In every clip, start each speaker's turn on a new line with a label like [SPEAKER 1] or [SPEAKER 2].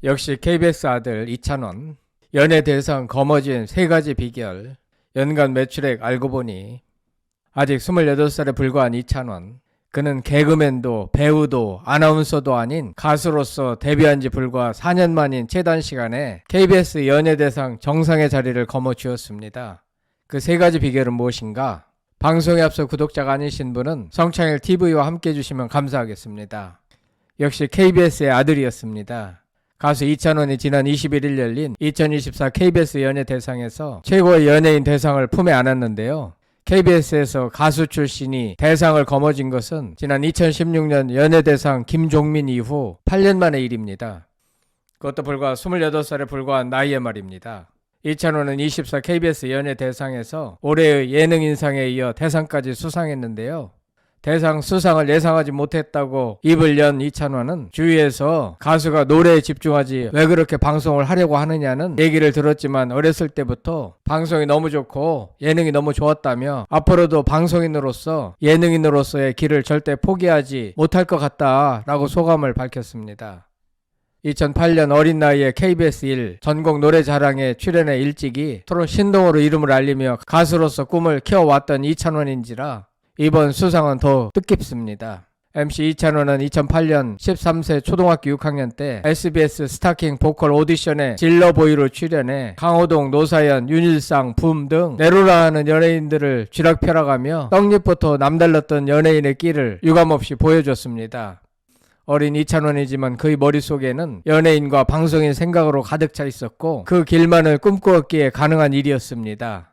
[SPEAKER 1] 역시 KBS 아들 이찬원, 연예대상 거머쥔 3가지 비결, 연간 매출액 알고 보니 아직 28살에 불과한 이찬원, 그는 개그맨도 배우도 아나운서도 아닌 가수로서 데뷔한 지 불과 4년 만인 최단 시간에 KBS 연예대상 정상의 자리를 거머쥐었습니다. 그 3가지 비결은 무엇인가? 방송에 앞서 구독자가 아니신 분은 성창일 TV와 함께 해주시면 감사하겠습니다. 역시 KBS의 아들이었습니다. 가수 이찬원이 지난 21일 열린 2024 KBS 연예대상에서 최고의 연예인 대상을 품에 안았는데요. KBS에서 가수 출신이 대상을 거머쥔 것은 지난 2016년 연예대상 김종민 이후 8년 만의 일입니다. 그것도 불과 28살에 불과한 나이에 말입니다. 이찬원은 24 KBS 연예대상에서 올해의 예능인상에 이어 대상까지 수상했는데요. 대상 수상을 예상하지 못했다고 입을 연 이찬원은 주위에서 가수가 노래에 집중하지 왜 그렇게 방송을 하려고 하느냐는 얘기를 들었지만 어렸을 때부터 방송이 너무 좋고 예능이 너무 좋았다며 앞으로도 방송인으로서 예능인으로서의 길을 절대 포기하지 못할 것 같다라고 소감을 밝혔습니다. 2008년 어린 나이에 KBS 1 전국 노래자랑에 출연해 일찍이 트롯 신동으로 이름을 알리며 가수로서 꿈을 키워왔던 이찬원인지라 이번 수상은 더 뜻깊습니다. MC 이찬원은 2008년 13세 초등학교 6학년 때 SBS 스타킹 보컬 오디션에 질러보이로 출연해 강호동, 노사연, 윤일상, 붐 등 내로라 하는 연예인들을 쥐락펴락하며 떡잎부터 남달랐던 연예인의 끼를 유감없이 보여줬습니다. 어린 이찬원이지만 그의 머릿속에는 연예인과 방송인 생각으로 가득 차 있었고 그 길만을 꿈꾸었기에 가능한 일이었습니다.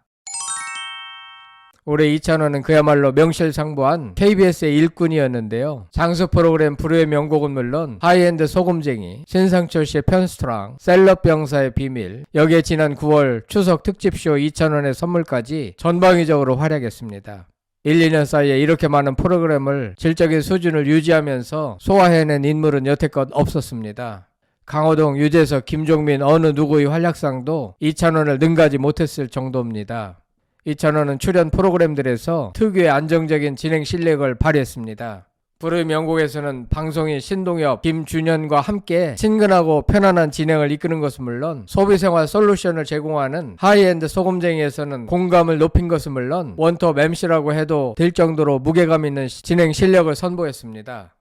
[SPEAKER 1] 올해 이찬원은 그야말로 명실상부한 KBS의 일꾼이었는데요. 장수 프로그램 불후의 명곡은 물론 하이엔드 소금쟁이, 신상철 씨의 편스토랑, 셀럽 병사의 비밀, 여기에 지난 9월 추석 특집쇼 이찬원의 선물까지 전방위적으로 활약했습니다. 1, 2년 사이에 이렇게 많은 프로그램을 질적인 수준을 유지하면서 소화해낸 인물은 여태껏 없었습니다. 강호동, 유재석, 김종민 어느 누구의 활약상도 이찬원을 능가하지 못했을 정도입니다. 이찬원은 출연 프로그램들에서 특유의 안정적인 진행 실력을 발휘했습니다. 불의 명곡에서는 방송인 신동엽, 김준현과 함께 친근하고 편안한 진행을 이끄는 것은 물론 소비생활 솔루션을 제공하는 하이엔드 소금쟁이에서는 공감을 높인 것은 물론 원톱 MC라고 해도 될 정도로 무게감 있는 진행 실력을 선보였습니다.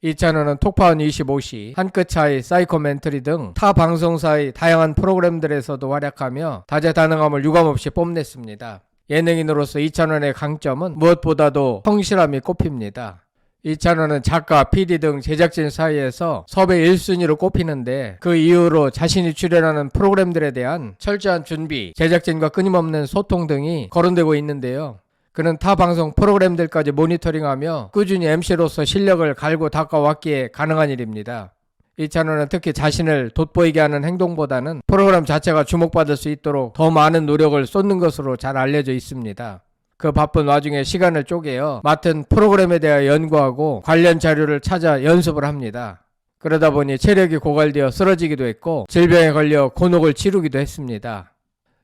[SPEAKER 1] 이찬원은 톡파원 25시, 한끗 차이, 사이코멘터리 등 타 방송사의 다양한 프로그램들에서도 활약하며 다재다능함을 유감없이 뽐냈습니다. 예능인으로서 이찬원의 강점은 무엇보다도 성실함이 꼽힙니다. 이찬원은 작가, PD 등 제작진 사이에서 섭외 1순위로 꼽히는데 그 이후로 자신이 출연하는 프로그램들에 대한 철저한 준비, 제작진과 끊임없는 소통 등이 거론되고 있는데요. 그는 타 방송 프로그램들까지 모니터링하며 꾸준히 MC로서 실력을 갈고 닦아왔기에 가능한 일입니다. 이찬원은 특히 자신을 돋보이게 하는 행동보다는 프로그램 자체가 주목받을 수 있도록 더 많은 노력을 쏟는 것으로 잘 알려져 있습니다. 그 바쁜 와중에 시간을 쪼개어 맡은 프로그램에 대해 연구하고 관련 자료를 찾아 연습을 합니다. 그러다 보니 체력이 고갈되어 쓰러지기도 했고 질병에 걸려 곤혹을 치르기도 했습니다.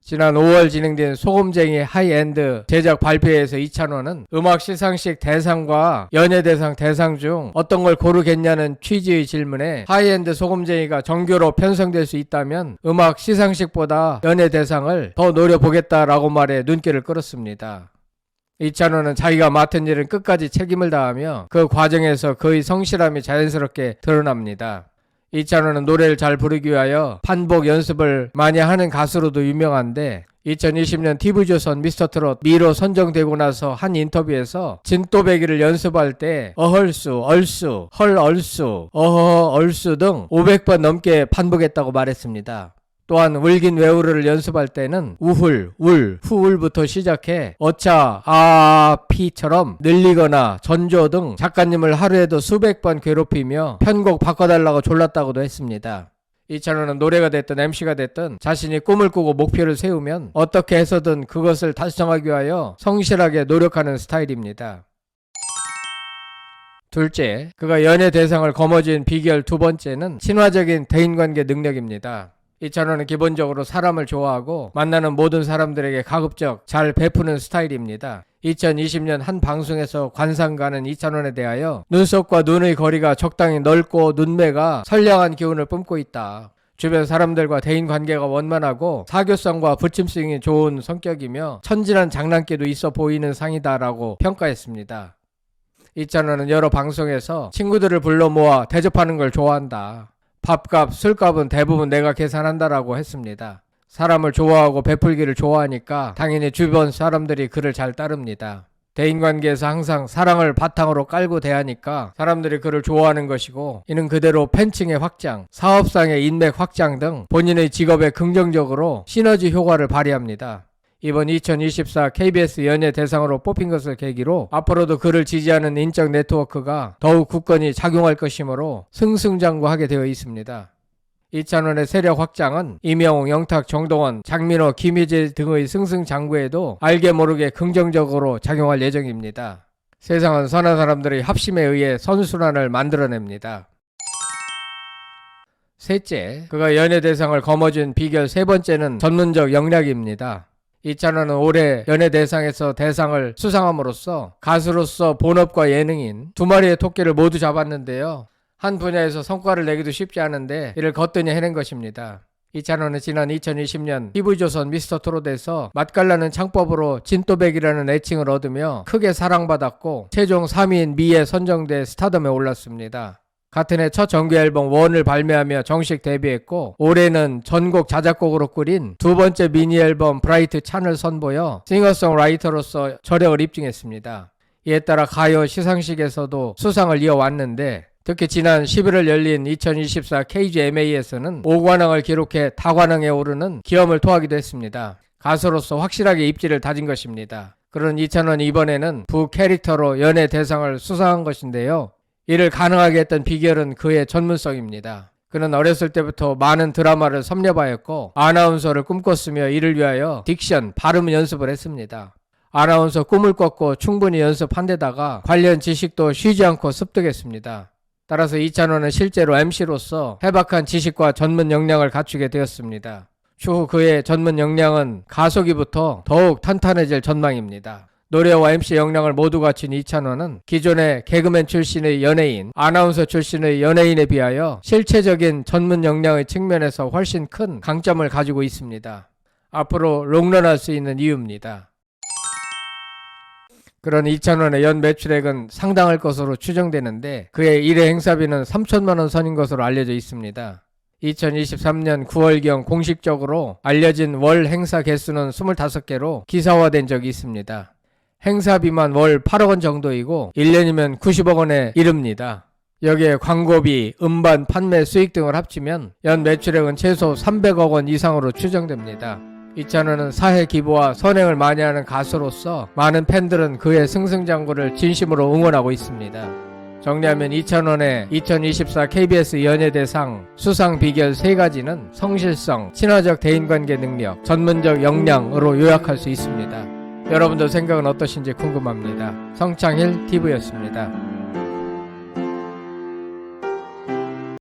[SPEAKER 1] 지난 5월 진행된 소금쟁이 하이엔드 제작 발표회에서 이찬원은 음악 시상식 대상과 연예대상 대상 중 어떤 걸 고르겠냐는 취지의 질문에 하이엔드 소금쟁이가 정규로 편성될 수 있다면 음악 시상식보다 연예대상을 더 노려보겠다라고 말해 눈길을 끌었습니다. 이찬원은 자기가 맡은 일은 끝까지 책임을 다하며 그 과정에서 그의 성실함이 자연스럽게 드러납니다. 이찬원은 노래를 잘 부르기 위하여 반복 연습을 많이 하는 가수로도 유명한데 2020년 TV조선 미스터트롯 미로 선정되고 나서 한 인터뷰에서 진또배기를 연습할 때 어헐수, 얼수, 헐 얼수, 어허 얼수 등 500번 넘게 반복했다고 말했습니다. 또한 울긴 외우르를 연습할 때는 우훌, 울, 후울부터 시작해 어차, 아, 피처럼 늘리거나 전조 등 작가님을 하루에도 수백 번 괴롭히며 편곡 바꿔달라고 졸랐다고도 했습니다. 이찬원은 노래가 됐든 MC가 됐든 자신이 꿈을 꾸고 목표를 세우면 어떻게 해서든 그것을 달성하기 위하여 성실하게 노력하는 스타일입니다. 둘째, 그가 연예 대상을 거머쥔 비결 두 번째는 친화적인 대인관계 능력입니다. 이찬원은 기본적으로 사람을 좋아하고 만나는 모든 사람들에게 가급적 잘 베푸는 스타일입니다. 2020년 한 방송에서 관상가는 이찬원에 대하여 눈썹과 눈의 거리가 적당히 넓고 눈매가 선량한 기운을 뿜고 있다. 주변 사람들과 대인관계가 원만하고 사교성과 부침성이 좋은 성격이며 천진한 장난기도 있어 보이는 상이다라고 평가했습니다. 이찬원은 여러 방송에서 친구들을 불러 모아 대접하는 걸 좋아한다. 밥값, 술값은 대부분 내가 계산한다라고 했습니다. 사람을 좋아하고 베풀기를 좋아하니까 당연히 주변 사람들이 그를 잘 따릅니다. 대인관계에서 항상 사랑을 바탕으로 깔고 대하니까 사람들이 그를 좋아하는 것이고, 이는 그대로 팬층의 확장, 사업상의 인맥 확장 등 본인의 직업에 긍정적으로 시너지 효과를 발휘합니다. 이번 2024 KBS 연예 대상으로 뽑힌 것을 계기로 앞으로도 그를 지지하는 인적 네트워크가 더욱 굳건히 작용할 것이므로 승승장구하게 되어 있습니다. 이찬원의 세력 확장은 이명웅, 영탁, 정동원, 장민호, 김희재 등의 승승장구에도 알게 모르게 긍정적으로 작용할 예정입니다. 세상은 선한 사람들의 합심에 의해 선순환을 만들어냅니다. 셋째, 그가 연예대상을 거머쥔 비결 세 번째는 전문적 역량입니다. 이찬원은 올해 연예대상에서 대상을 수상함으로써 가수로서 본업과 예능인 두 마리의 토끼를 모두 잡았는데요. 한 분야에서 성과를 내기도 쉽지 않은데 이를 거뜬히 해낸 것입니다. 이찬원은 지난 2020년 TV조선 미스터트롯에서 맛깔나는 창법으로 진또백이라는 애칭을 얻으며 크게 사랑받았고 최종 3위인 미에 선정돼 스타덤에 올랐습니다. 같은 해 첫 정규 앨범 원을 발매하며 정식 데뷔했고, 올해는 전곡 자작곡으로 꾸린 두 번째 미니 앨범 브라이트 찬을 선보여 싱어송라이터로서 저력을 입증했습니다. 이에 따라 가요 시상식에서도 수상을 이어왔는데, 특히 지난 11월 열린 2024 KGMA에서는 5관왕을 기록해 다관왕에 오르는 기염을 토하기도 했습니다. 가수로서 확실하게 입지를 다진 것입니다. 그런 이찬원이 이번에는 부 캐릭터로 연예 대상을 수상한 것인데요. 이를 가능하게 했던 비결은 그의 전문성입니다. 그는 어렸을 때부터 많은 드라마를 섭렵하였고 아나운서를 꿈꿨으며 이를 위하여 딕션, 발음 연습을 했습니다. 아나운서 꿈을 꿨고 충분히 연습한 데다가 관련 지식도 쉬지 않고 습득했습니다. 따라서 이찬원은 실제로 MC로서 해박한 지식과 전문 역량을 갖추게 되었습니다. 추후 그의 전문 역량은 가속이부터 더욱 탄탄해질 전망입니다. 노래와 MC 역량을 모두 갖춘 이찬원은 기존의 개그맨 출신의 연예인, 아나운서 출신의 연예인에 비하여 실체적인 전문 역량의 측면에서 훨씬 큰 강점을 가지고 있습니다. 앞으로 롱런할 수 있는 이유입니다. 그런 이찬원의 연 매출액은 상당할 것으로 추정되는데 그의 1회 행사비는 3천만 원 선인 것으로 알려져 있습니다. 2023년 9월경 공식적으로 알려진 월 행사 개수는 25개로 기사화된 적이 있습니다. 행사비만 월 8억 원 정도이고 1년이면 90억 원에 이릅니다. 여기에 광고비, 음반, 판매 수익 등을 합치면 연 매출액은 최소 300억 원 이상으로 추정됩니다. 이찬원은 사회 기부와 선행을 많이 하는 가수로서 많은 팬들은 그의 승승장구를 진심으로 응원하고 있습니다. 정리하면 이찬원의 2024 KBS 연예대상 수상 비결 3가지는 성실성, 친화적 대인관계 능력, 전문적 역량으로 요약할 수 있습니다. 여러분들 생각은 어떠신지 궁금합니다. 성창힐 TV였습니다.